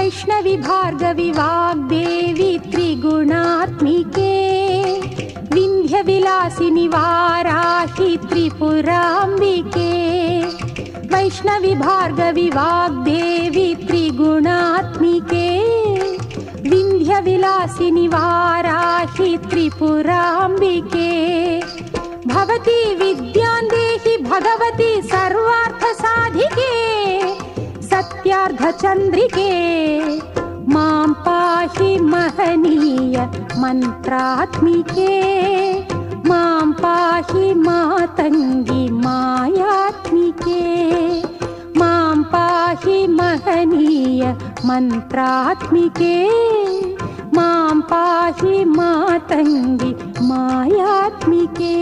वैष्णवी भार्गवी वाग्देवी त्रिगुणात्मिके विन्ध्यविलासिनि वाराहि त्रिपुराम्बिके वैष्णवी भार्गवी वाग्देवी त्रिगुणात्मिके विन्ध्यविलासिनि वाराहि त्रिपुराम्बिके भवती विद्यां देहि भगवती सर्वार्थसाधिके सत्यार्धचन्द्रिके मां पाहि महनीय मन्त्रात्मिके मां पाहि मातङ्गी मायात्मिके मां पाहि महनीय मन्त्रात्मिके मां पाहि मातङ्गी मायात्मिके।